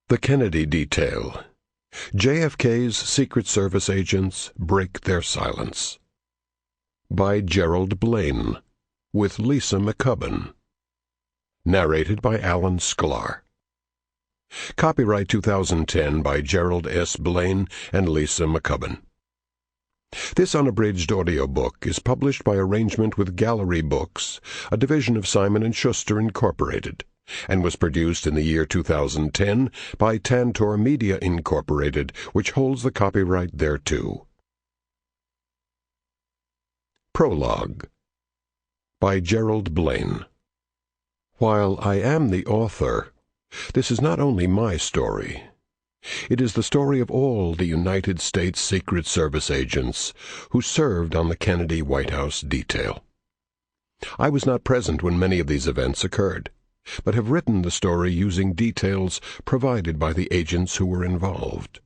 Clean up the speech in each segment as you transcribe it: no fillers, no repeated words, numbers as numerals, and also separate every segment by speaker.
Speaker 1: The Kennedy Detail. JFK's Secret Service agents break their silence. By Gerald Blaine, with Lisa McCubbin. Narrated by Alan Sklar. Copyright 2010 by Gerald S. Blaine and Lisa McCubbin. This unabridged audiobook is published by arrangement with Gallery Books, a division of Simon & Schuster Incorporated, and was produced in the year 2010 by Tantor Media Incorporated, which holds the copyright thereto. Prologue. By Gerald Blaine. While I am the author, this is not only my story. It is the story of all the United States Secret Service agents who served on the Kennedy White House detail. I was not present when many of these events occurred, but have written the story using details provided by the agents who were involved.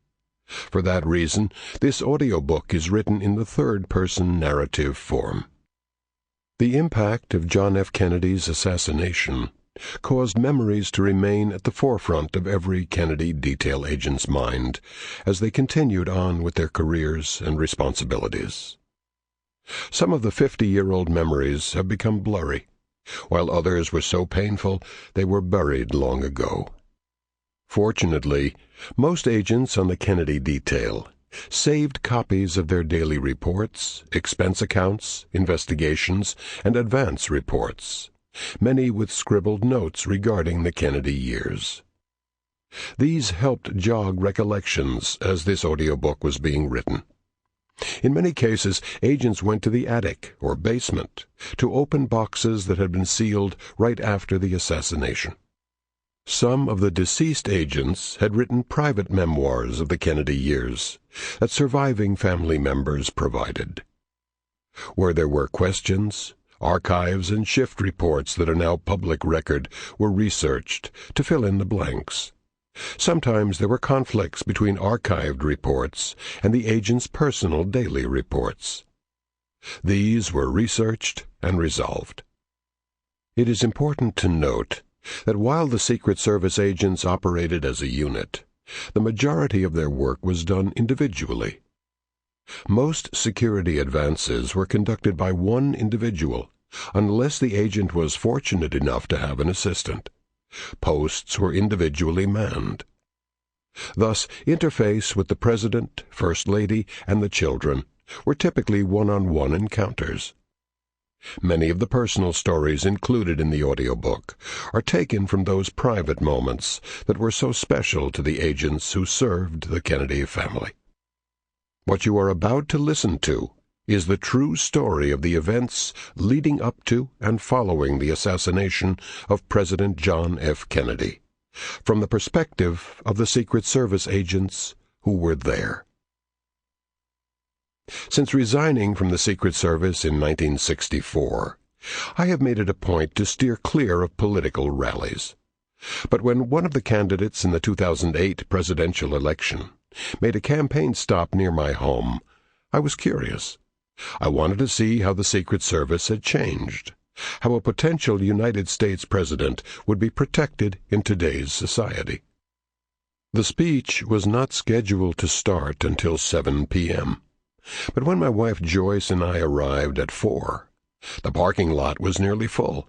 Speaker 1: For that reason, this audiobook is written in the third-person narrative form. The impact of John F. Kennedy's assassination caused memories to remain at the forefront of every Kennedy detail agent's mind as they continued on with their careers and responsibilities. Some of the 50-year-old memories have become blurry, while others were so painful they were buried long ago. Fortunately, most agents on the Kennedy detail saved copies of their daily reports, expense accounts, investigations, and advance reports, many with scribbled notes regarding the Kennedy years. These helped jog recollections as this audiobook was being written. In many cases, agents went to the attic or basement to open boxes that had been sealed right after the assassination. Some of the deceased agents had written private memoirs of the Kennedy years that surviving family members provided. Where there were questions, archives and shift reports that are now public record were researched to fill in the blanks. Sometimes there were conflicts between archived reports and the agent's personal daily reports. These were researched and resolved. It is important to note that while the Secret Service agents operated as a unit, the majority of their work was done individually. Most security advances were conducted by one individual, unless the agent was fortunate enough to have an assistant. Posts were individually manned. Thus, interface with the President, First Lady, and the children were typically one-on-one encounters. Many of the personal stories included in the audiobook are taken from those private moments that were so special to the agents who served the Kennedy family. What you are about to listen to is the true story of the events leading up to and following the assassination of President John F. Kennedy, from the perspective of the Secret Service agents who were there. Since resigning from the Secret Service in 1964, I have made it a point to steer clear of political rallies. But when one of the candidates in the 2008 presidential election made a campaign stop near my home, I was curious. I wanted to see how the Secret Service had changed, how a potential United States president would be protected in today's society. The speech was not scheduled to start until 7 p.m., but when my wife Joyce and I arrived at 4, the parking lot was nearly full.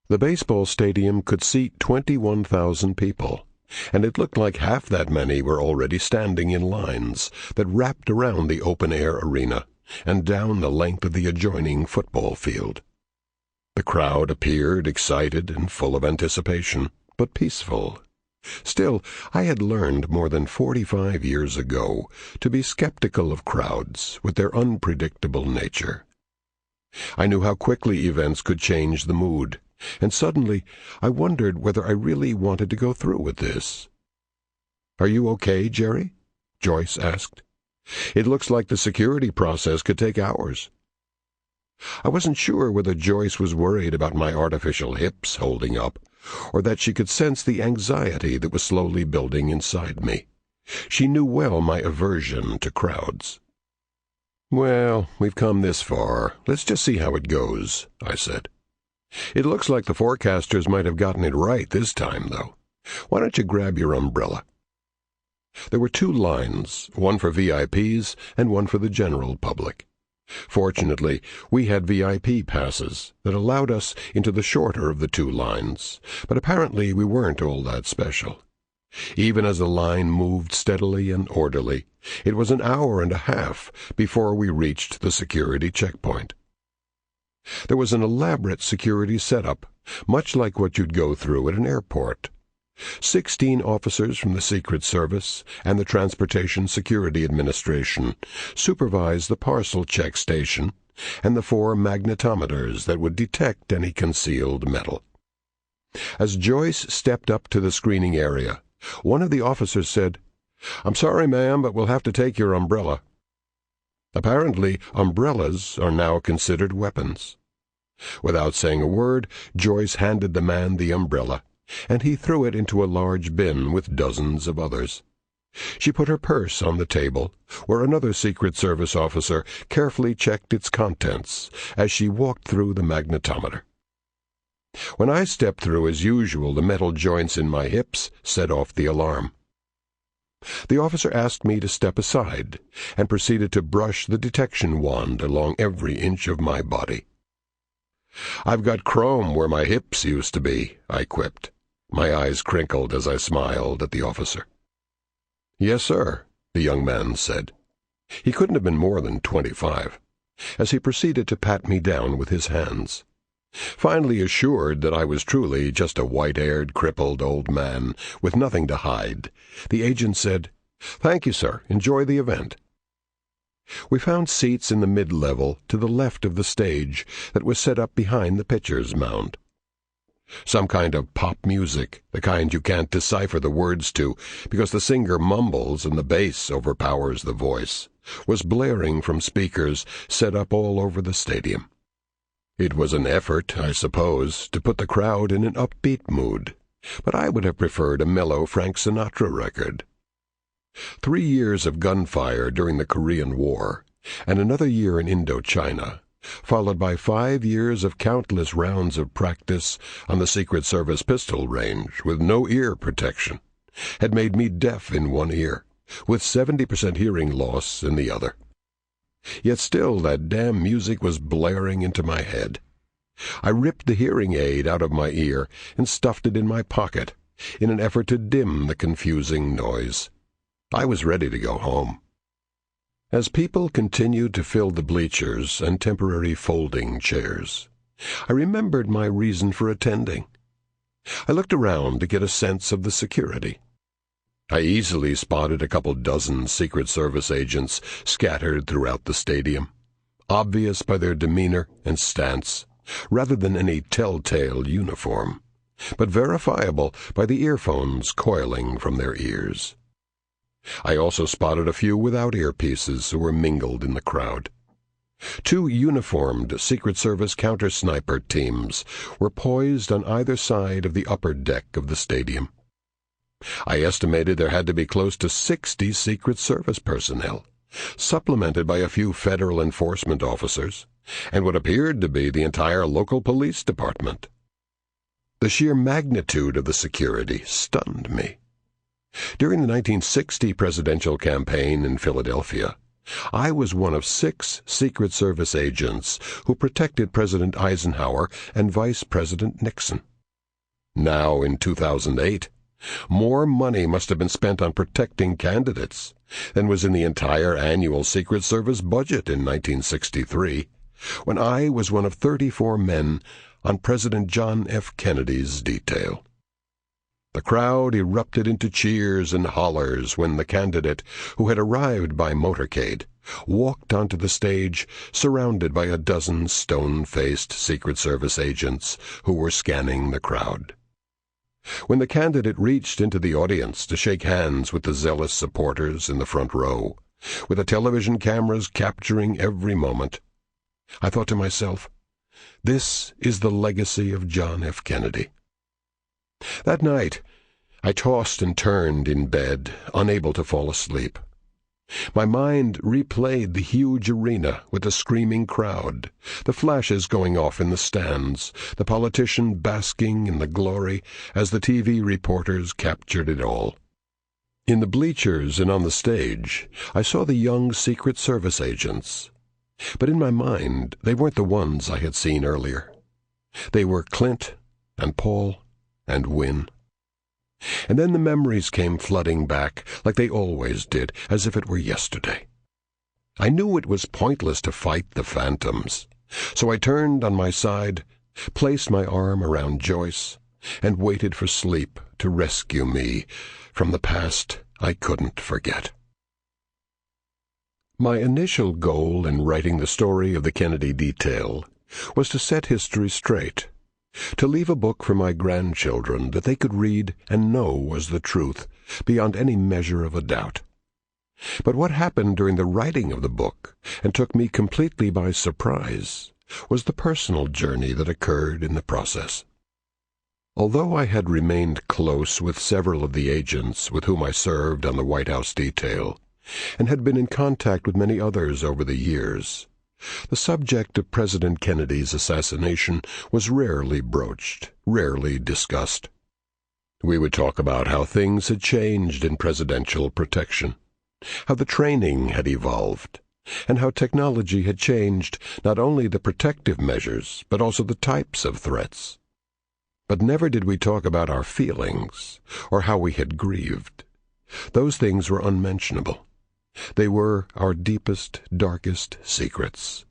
Speaker 1: The baseball stadium could seat 21,000 people, and it looked like half that many were already standing in lines that wrapped around the open-air arena and down the length of the adjoining football field. The crowd appeared excited and full of anticipation, but peaceful. Still, I had learned more than 45 years ago to be skeptical of crowds with their unpredictable nature. I knew how quickly events could change the mood, and suddenly I wondered whether I really wanted to go through with this. "Are you okay, Jerry?" Joyce asked. "It looks like the security process could take hours." I wasn't sure whether Joyce was worried about my artificial hips holding up, or that she could sense the anxiety that was slowly building inside me. She knew well my aversion to crowds. "Well, we've come this far. Let's just see how it goes," I said. "It looks like the forecasters might have gotten it right this time, though. Why don't you grab your umbrella?" There were 2 lines, one for VIPs and one for the general public. Fortunately, we had VIP passes that allowed us into the shorter of the 2 lines, but apparently we weren't all that special. Even as the line moved steadily and orderly, it was an hour and a half before we reached the security checkpoint. There was an elaborate security setup, much like what you'd go through at an airport. 16 officers from the Secret Service and the Transportation Security Administration supervised the parcel check station and the 4 magnetometers that would detect any concealed metal. As Joyce stepped up to the screening area, one of the officers said, "I'm sorry, ma'am, but we'll have to take your umbrella." Apparently, umbrellas are now considered weapons. Without saying a word, Joyce handed the man the umbrella, and he threw it into a large bin with dozens of others. She put her purse on the table, where another Secret Service officer carefully checked its contents as she walked through the magnetometer. When I stepped through as usual, the metal joints in my hips set off the alarm. The officer asked me to step aside and proceeded to brush the detection wand along every inch of my body. "I've got chrome where my hips used to be," I quipped. My eyes crinkled as I smiled at the officer. "Yes, sir," the young man said. He couldn't have been more than 25, as he proceeded to pat me down with his hands. Finally assured that I was truly just a white-haired, crippled old man with nothing to hide, the agent said, "Thank you, sir. Enjoy the event." We found seats in the mid-level to the left of the stage that was set up behind the pitcher's mound. Some kind of pop music, the kind you can't decipher the words to because the singer mumbles and the bass overpowers the voice, was blaring from speakers set up all over the stadium. It was an effort, I suppose, to put the crowd in an upbeat mood, but I would have preferred a mellow Frank Sinatra record. 3 years of gunfire during the Korean War, and another year in Indochina, followed by 5 years of countless rounds of practice on the Secret Service pistol range with no ear protection, had made me deaf in one ear, with 70% hearing loss in the other. Yet still that damn music was blaring into my head. I ripped the hearing aid out of my ear and stuffed it in my pocket in an effort to dim the confusing noise. I was ready to go home. As people continued to fill the bleachers and temporary folding chairs, I remembered my reason for attending. I looked around to get a sense of the security. I easily spotted a couple dozen Secret Service agents scattered throughout the stadium, obvious by their demeanor and stance, rather than any telltale uniform, but verifiable by the earphones coiling from their ears. I also spotted a few without earpieces who were mingled in the crowd. 2 uniformed Secret Service counter-sniper teams were poised on either side of the upper deck of the stadium. I estimated there had to be close to 60 Secret Service personnel, supplemented by a few federal enforcement officers, and what appeared to be the entire local police department. The sheer magnitude of the security stunned me. During the 1960 presidential campaign in Philadelphia, I was one of 6 Secret Service agents who protected President Eisenhower and Vice President Nixon. Now, in 2008, more money must have been spent on protecting candidates than was in the entire annual Secret Service budget in 1963, when I was one of 34 men on President John F. Kennedy's detail. The crowd erupted into cheers and hollers when the candidate, who had arrived by motorcade, walked onto the stage surrounded by a dozen stone-faced Secret Service agents who were scanning the crowd. When the candidate reached into the audience to shake hands with the zealous supporters in the front row, with the television cameras capturing every moment, I thought to myself, this is the legacy of John F. Kennedy. That night, I tossed and turned in bed, unable to fall asleep. My mind replayed the huge arena with the screaming crowd, the flashes going off in the stands, the politician basking in the glory as the TV reporters captured it all. In the bleachers and on the stage, I saw the young Secret Service agents. But in my mind, they weren't the ones I had seen earlier. They were Clint and Paul and Win. And then the memories came flooding back, like they always did, as if it were yesterday. I knew it was pointless to fight the phantoms, so I turned on my side, placed my arm around Joyce, and waited for sleep to rescue me from the past I couldn't forget. My initial goal in writing the story of the Kennedy detail was to set history straight, to leave a book for my grandchildren that they could read and know was the truth, beyond any measure of a doubt. But what happened during the writing of the book, and took me completely by surprise, was the personal journey that occurred in the process. Although I had remained close with several of the agents with whom I served on the White House detail, and had been in contact with many others over the years, the subject of President Kennedy's assassination was rarely broached, rarely discussed. We would talk about how things had changed in presidential protection, how the training had evolved, and how technology had changed not only the protective measures, but also the types of threats. But never did we talk about our feelings, or how we had grieved. Those things were unmentionable. They were our deepest, darkest secrets.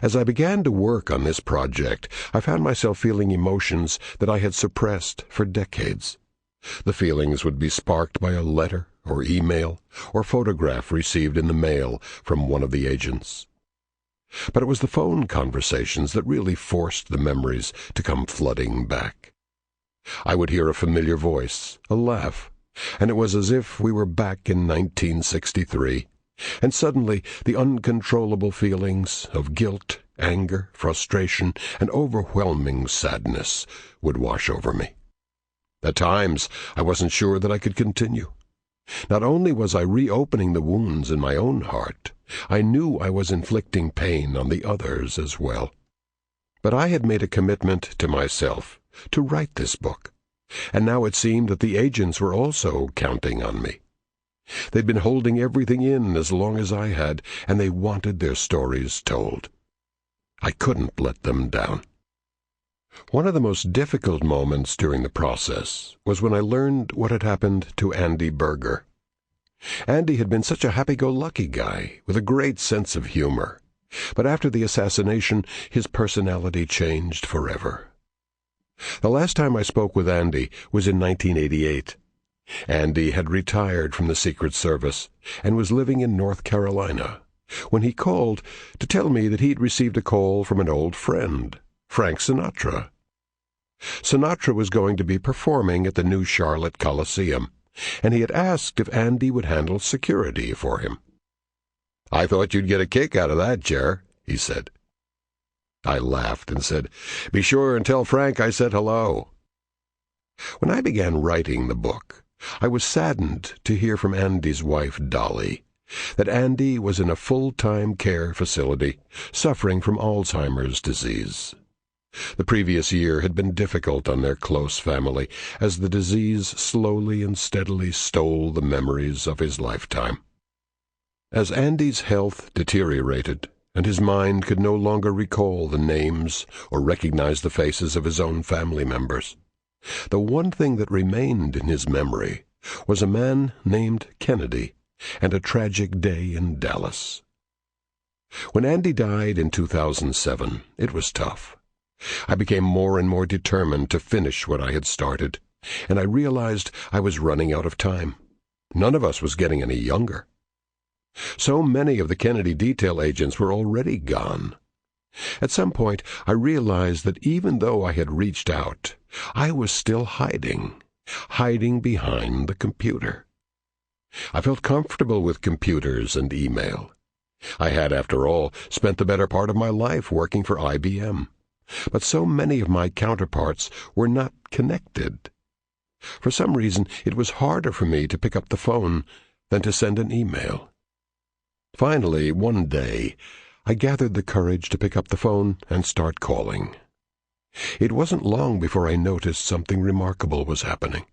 Speaker 1: As I began to work on this project, I found myself feeling emotions that I had suppressed for decades. The feelings would be sparked by a letter or email or photograph received in the mail from one of the agents. But it was the phone conversations that really forced the memories to come flooding back. I would hear a familiar voice, a laugh, and it was as if we were back in 1963, and suddenly the uncontrollable feelings of guilt, anger, frustration, and overwhelming sadness would wash over me. At times, I wasn't sure that I could continue. Not only was I reopening the wounds in my own heart, I knew I was inflicting pain on the others as well. But I had made a commitment to myself to write this book, and now it seemed that the agents were also counting on me. They'd been holding everything in as long as I had, and they wanted their stories told. I couldn't let them down. One of the most difficult moments during the process was when I learned what had happened to Andy Berger. Andy had been such a happy-go-lucky guy with a great sense of humor, but after the assassination, his personality changed forever. The last time I spoke with Andy was in 1988. Andy had retired from the Secret Service and was living in North Carolina when he called to tell me that he'd received a call from an old friend, Frank Sinatra. Sinatra was going to be performing at the New Charlotte Coliseum, and he had asked if Andy would handle security for him. "I thought you'd get a kick out of that, Jer," he said. I laughed and said, "Be sure and tell Frank I said hello." When I began writing the book, I was saddened to hear from Andy's wife, Dolly, that Andy was in a full-time care facility, suffering from Alzheimer's disease. The previous year had been difficult on their close family, as the disease slowly and steadily stole the memories of his lifetime. As Andy's health deteriorated, and his mind could no longer recall the names or recognize the faces of his own family members, the one thing that remained in his memory was a man named Kennedy and a tragic day in Dallas. When Andy died in 2007, it was tough. I became more and more determined to finish what I had started, and I realized I was running out of time. None of us was getting any younger. So many of the Kennedy detail agents were already gone. At some point, I realized that even though I had reached out, I was still hiding behind the computer. I felt comfortable with computers and email. I had, after all, spent the better part of my life working for IBM. But so many of my counterparts were not connected. For some reason, it was harder for me to pick up the phone than to send an email. Finally, one day, I gathered the courage to pick up the phone and start calling. It wasn't long before I noticed something remarkable was happening.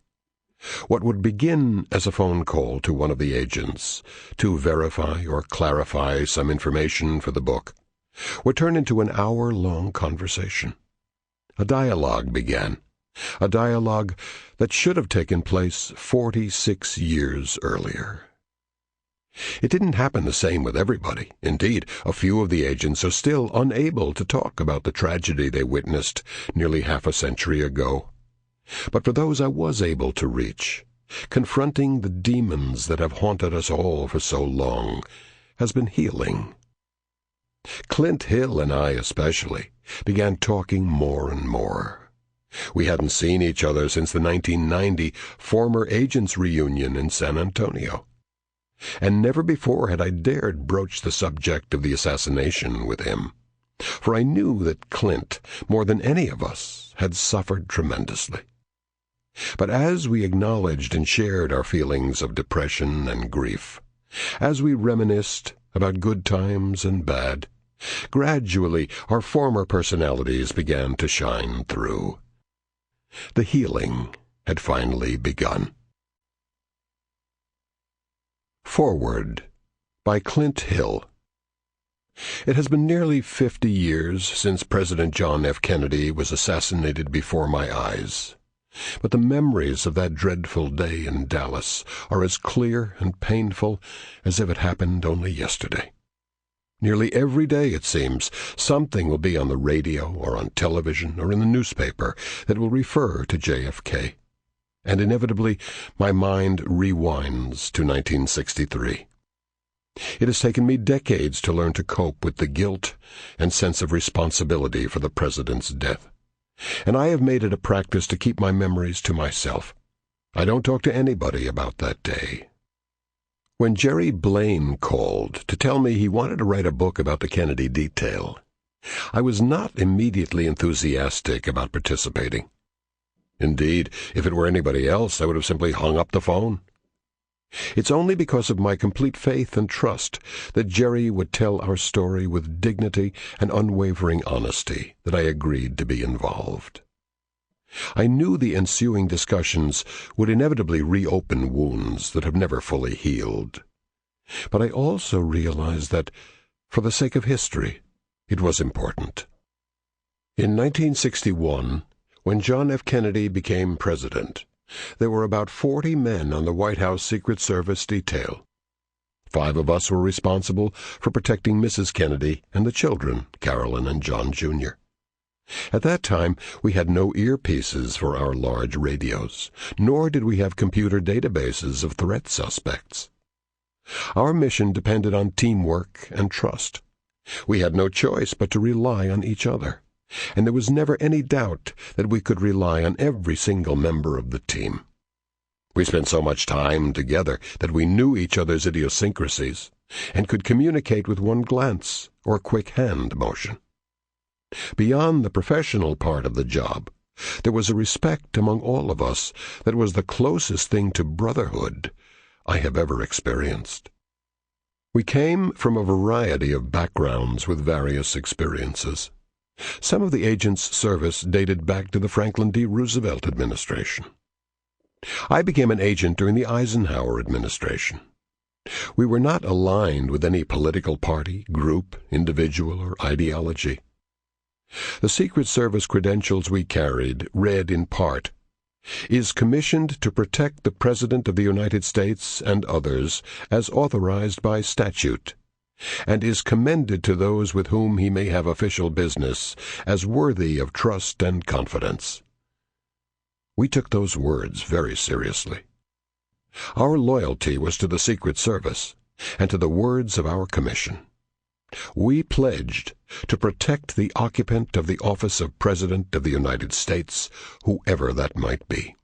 Speaker 1: What would begin as a phone call to one of the agents to verify or clarify some information for the book would turn into an hour-long conversation. A dialogue began, a dialogue that should have taken place 46 years earlier. It didn't happen the same with everybody. Indeed, a few of the agents are still unable to talk about the tragedy they witnessed nearly half a century ago. But for those I was able to reach, confronting the demons that have haunted us all for so long has been healing. Clint Hill and I especially began talking more and more. We hadn't seen each other since the 1990 Former Agents reunion in San Antonio. And never before had I dared broach the subject of the assassination with him, for I knew that Clint, more than any of us, had suffered tremendously. But as we acknowledged and shared our feelings of depression and grief, as we reminisced about good times and bad, gradually our former personalities began to shine through. The healing had finally begun. Forward by Clint Hill. It has been nearly 50 years since President John F. Kennedy was assassinated before my eyes, but the memories of that dreadful day in Dallas are as clear and painful as if it happened only yesterday. Nearly every day, it seems, something will be on the radio or on television or in the newspaper that will refer to JFK. And inevitably, my mind rewinds to 1963. It has taken me decades to learn to cope with the guilt and sense of responsibility for the president's death, and I have made it a practice to keep my memories to myself. I don't talk to anybody about that day. When Gerald Blaine called to tell me he wanted to write a book about the Kennedy detail, I was not immediately enthusiastic about participating. Indeed, if it were anybody else, I would have simply hung up the phone. It's only because of my complete faith and trust that Jerry would tell our story with dignity and unwavering honesty that I agreed to be involved. I knew the ensuing discussions would inevitably reopen wounds that have never fully healed. But I also realized that, for the sake of history, it was important. In 1961, when John F. Kennedy became president, there were about 40 men on the White House Secret Service detail. 5 of us were responsible for protecting Mrs. Kennedy and the children, Carolyn and John Jr. At that time, we had no earpieces for our large radios, nor did we have computer databases of threat suspects. Our mission depended on teamwork and trust. We had no choice but to rely on each other, and there was never any doubt that we could rely on every single member of the team. We spent so much time together that we knew each other's idiosyncrasies and could communicate with one glance or quick hand motion. Beyond the professional part of the job, there was a respect among all of us that was the closest thing to brotherhood I have ever experienced. We came from a variety of backgrounds with various experiences. Some of the agents' service dated back to the Franklin D. Roosevelt administration. I became an agent during the Eisenhower administration. We were not aligned with any political party, group, individual, or ideology. The Secret Service credentials we carried read in part, "Is commissioned to protect the President of the United States and others as authorized by statute, and is commended to those with whom he may have official business as worthy of trust and confidence." We took those words very seriously. Our loyalty was to the Secret Service and to the words of our commission. We pledged to protect the occupant of the office of President of the United States, whoever that might be.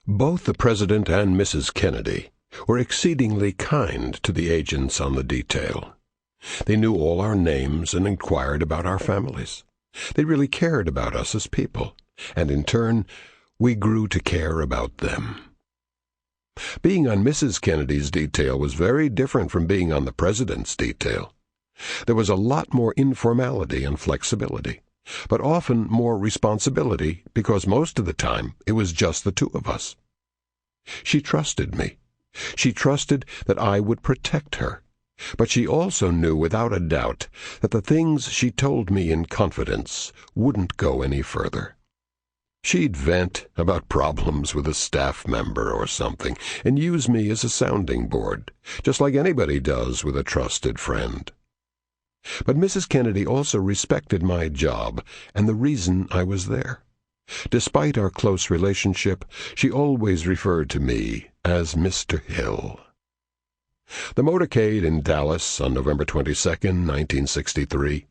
Speaker 1: Both the President and Mrs. Kennedy were exceedingly kind to the agents on the detail. They knew all our names and inquired about our families. They really cared about us as people, and in turn, we grew to care about them. Being on Mrs. Kennedy's detail was very different from being on the President's detail. There was a lot more informality and flexibility, but often more responsibility because most of the time it was just the two of us. She trusted me. She trusted that I would protect her, but she also knew without a doubt that the things she told me in confidence wouldn't go any further. She'd vent about problems with a staff member or something and use me as a sounding board, just like anybody does with a trusted friend. But Mrs. Kennedy also respected my job and the reason I was there. Despite our close relationship, she always referred to me as Mr. Hill. The motorcade in Dallas on November 22, 1963,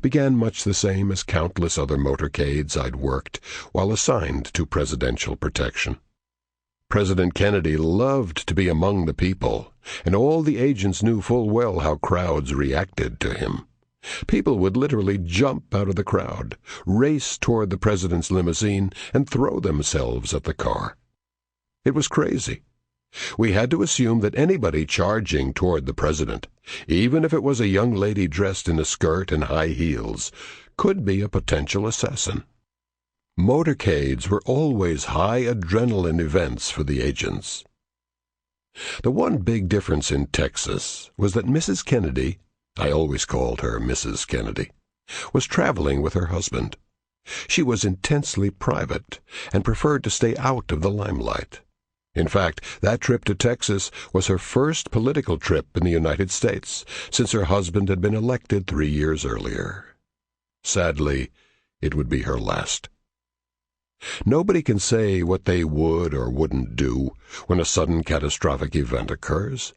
Speaker 1: began much the same as countless other motorcades I'd worked while assigned to presidential protection. President Kennedy loved to be among the people, and all the agents knew full well how crowds reacted to him. People would literally jump out of the crowd, race toward the president's limousine, and throw themselves at the car. It was crazy. We had to assume that anybody charging toward the president, even if it was a young lady dressed in a skirt and high heels, could be a potential assassin. Motorcades were always high adrenaline events for the agents. The one big difference in Texas was that Mrs. Kennedy, I always called her Mrs. Kennedy, was traveling with her husband. She was intensely private and preferred to stay out of the limelight. In fact, that trip to Texas was her first political trip in the United States since her husband had been elected 3 years earlier. Sadly, it would be her last. Nobody can say what they would or wouldn't do when a sudden catastrophic event occurs.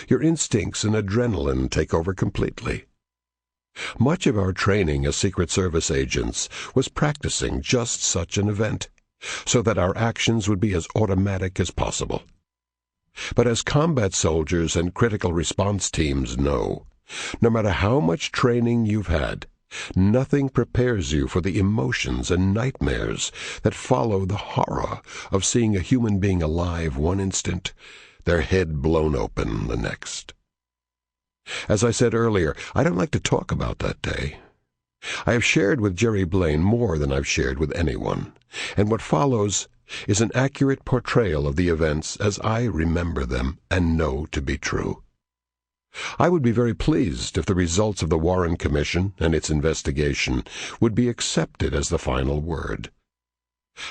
Speaker 1: Your instincts and adrenaline take over completely. Much of our training as Secret Service agents was practicing just such an event, so that our actions would be as automatic as possible. But as combat soldiers and critical response teams know, no matter how much training you've had, nothing prepares you for the emotions and nightmares that follow the horror of seeing a human being alive one instant, their head blown open the next. As I said earlier, I don't like to talk about that day. I have shared with Gerald Blaine more than I've shared with anyone, and what follows is an accurate portrayal of the events as I remember them and know to be true. I would be very pleased if the results of the Warren Commission and its investigation would be accepted as the final word.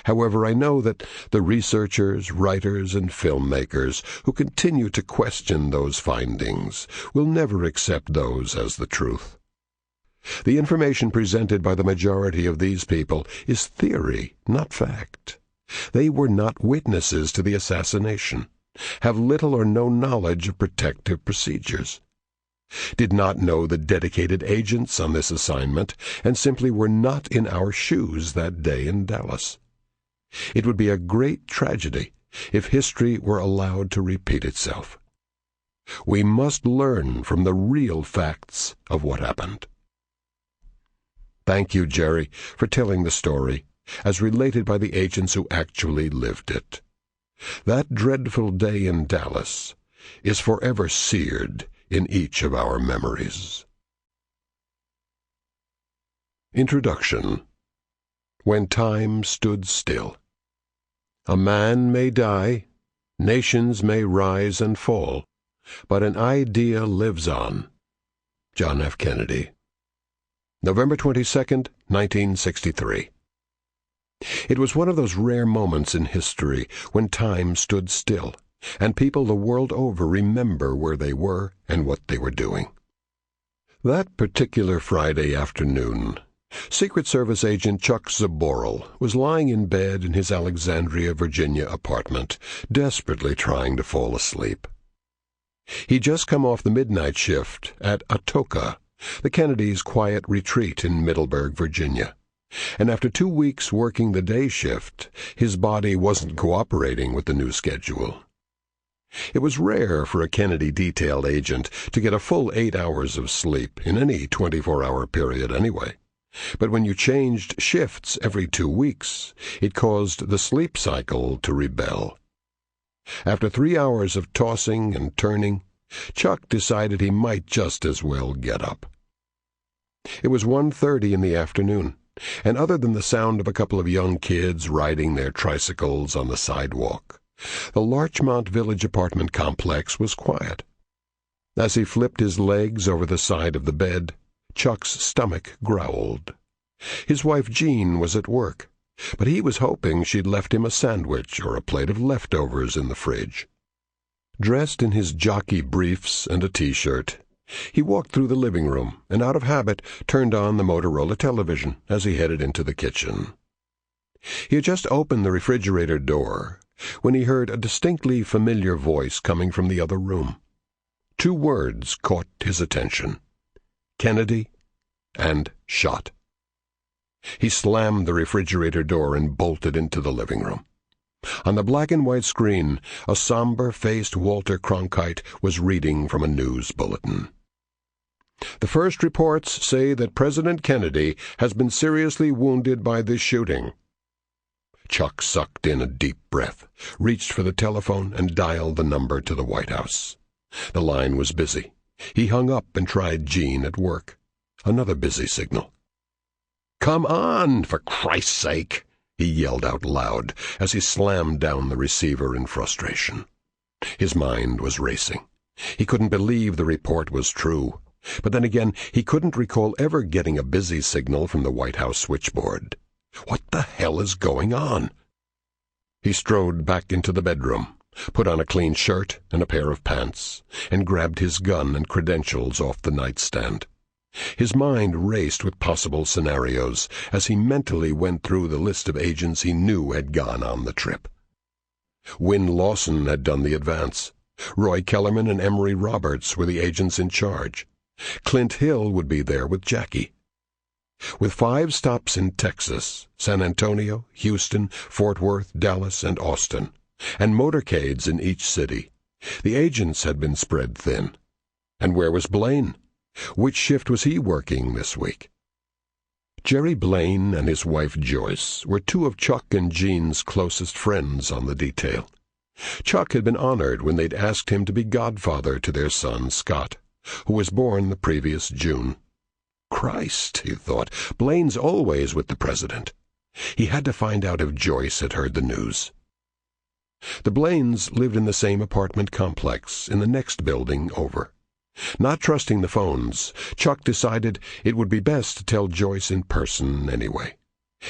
Speaker 1: However, I know that the researchers, writers, and filmmakers who continue to question those findings will never accept those as the truth. The information presented by the majority of these people is theory, not fact. They were not witnesses to the assassination, have little or no knowledge of protective procedures, did not know the dedicated agents on this assignment, and simply were not in our shoes that day in Dallas. It would be a great tragedy if history were allowed to repeat itself. We must learn from the real facts of what happened. Thank you, Jerry, for telling the story, as related by the agents who actually lived it. That dreadful day in Dallas is forever seared in each of our memories. Introduction. When Time Stood Still. A man may die, nations may rise and fall, but an idea lives on. John F. Kennedy. November 22nd, 1963. It was one of those rare moments in history when time stood still, and people the world over remember where they were and what they were doing. That particular Friday afternoon, Secret Service agent Chuck Zaboral was lying in bed in his Alexandria, Virginia apartment, desperately trying to fall asleep. He'd just come off the midnight shift at Atoka, the Kennedys' quiet retreat in Middleburg, Virginia, and after 2 weeks working the day shift, his body wasn't cooperating with the new schedule. It was rare for a Kennedy detail agent to get a full 8 hours of sleep in any 24-hour period anyway. But when you changed shifts every 2 weeks, it caused the sleep cycle to rebel. After 3 hours of tossing and turning, Chuck decided he might just as well get up. It was 1:30 in the afternoon, and other than the sound of a couple of young kids riding their tricycles on the sidewalk, the Larchmont Village apartment complex was quiet. As he flipped his legs over the side of the bed, Chuck's stomach growled. His wife Jean was at work, but he was hoping she'd left him a sandwich or a plate of leftovers in the fridge. Dressed in his jockey briefs and a T-shirt, he walked through the living room and, out of habit, turned on the Motorola television as he headed into the kitchen. He had just opened the refrigerator door when he heard a distinctly familiar voice coming from the other room. 2 words caught his attention: Kennedy and shot. He slammed the refrigerator door and bolted into the living room. On the black-and-white screen, a somber-faced Walter Cronkite was reading from a news bulletin. The first reports say that President Kennedy has been seriously wounded by this shooting. Chuck sucked in a deep breath, reached for the telephone, and dialed the number to the White House. The line was busy. He hung up and tried Jean at work. Another busy signal. "Come on, for Christ's sake!" he yelled out loud as he slammed down the receiver in frustration. His mind was racing. He couldn't believe the report was true, but then again he couldn't recall ever getting a busy signal from the White House switchboard. What the hell is going on? He strode back into the bedroom, put on a clean shirt and a pair of pants, and grabbed his gun and credentials off the nightstand. His mind raced with possible scenarios as he mentally went through the list of agents he knew had gone on the trip. Wynne Lawson had done the advance. Roy Kellerman and Emery Roberts were the agents in charge. Clint Hill would be there with Jackie. With 5 stops in Texas, San Antonio, Houston, Fort Worth, Dallas, and Austin, and motorcades in each city, the agents had been spread thin. And where was Blaine? Which shift was he working this week? Jerry Blaine and his wife Joyce were 2 of Chuck and Jean's closest friends on the detail. Chuck had been honored when they'd asked him to be godfather to their son Scott, who was born the previous June. Christ, he thought, Blaine's always with the president. He had to find out if Joyce had heard the news. The Blaines lived in the same apartment complex in the next building over. Not trusting the phones, Chuck decided it would be best to tell Joyce in person anyway.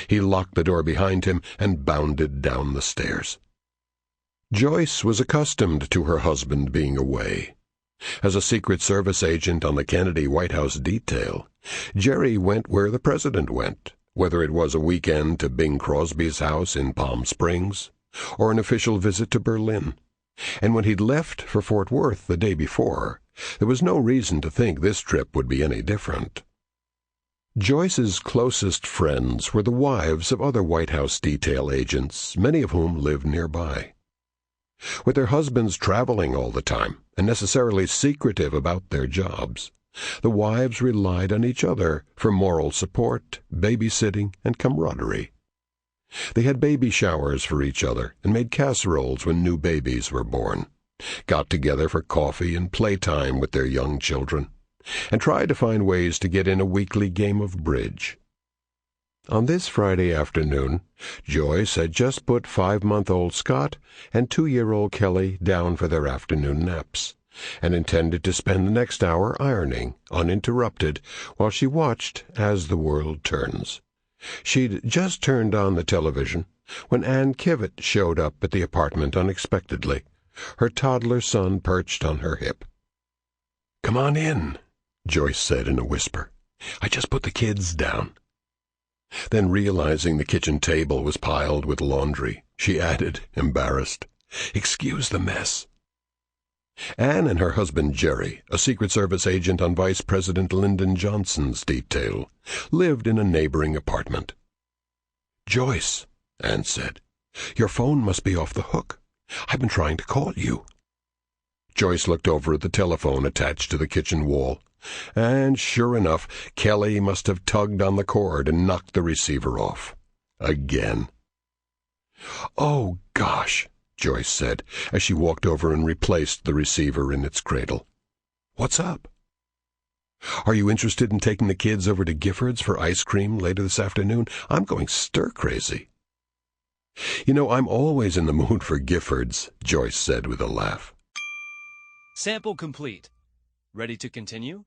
Speaker 1: He locked the door behind him and bounded down the stairs. Joyce was accustomed to her husband being away. As a Secret Service agent on the Kennedy White House detail, Jerry went where the president went, whether it was a weekend to Bing Crosby's house in Palm Springs or an official visit to Berlin. And when he'd left for Fort Worth the day before, there was no reason to think this trip would be any different. Joyce's closest friends were the wives of other White House detail agents, many of whom lived nearby. With their husbands traveling all the time and necessarily secretive about their jobs, the wives relied on each other for moral support, babysitting, and camaraderie. They had baby showers for each other and made casseroles when new babies were born, got together for coffee and playtime with their young children, and tried to find ways to get in a weekly game of bridge. On this Friday afternoon, Joyce had just put 5-month-old Scott and 2-year-old Kelly down for their afternoon naps, and intended to spend the next hour ironing, uninterrupted, while she watched As the World Turns. She'd just turned on the television when Ann Kivett showed up at the apartment unexpectedly, her toddler son perched on her hip. "Come on in," Joyce said in a whisper. "I just put the kids down." Then, realizing the kitchen table was piled with laundry, she added, embarrassed, "Excuse the mess." Anne and her husband Jerry, a Secret Service agent on Vice President Lyndon Johnson's detail, lived in a neighboring apartment. "Joyce," Anne said, "your phone must be off the hook. I've been trying to call you." Joyce looked over at the telephone attached to the kitchen wall, and sure enough, Kelly must have tugged on the cord and knocked the receiver off. Again. "Oh, gosh," Joyce said, as she walked over and replaced the receiver in its cradle. "What's up?" "Are you interested in taking the kids over to Gifford's for ice cream later this afternoon? I'm going stir-crazy." "You know, I'm always in the mood for Gifford's," Joyce said with a laugh.
Speaker 2: Sample complete. Ready to continue?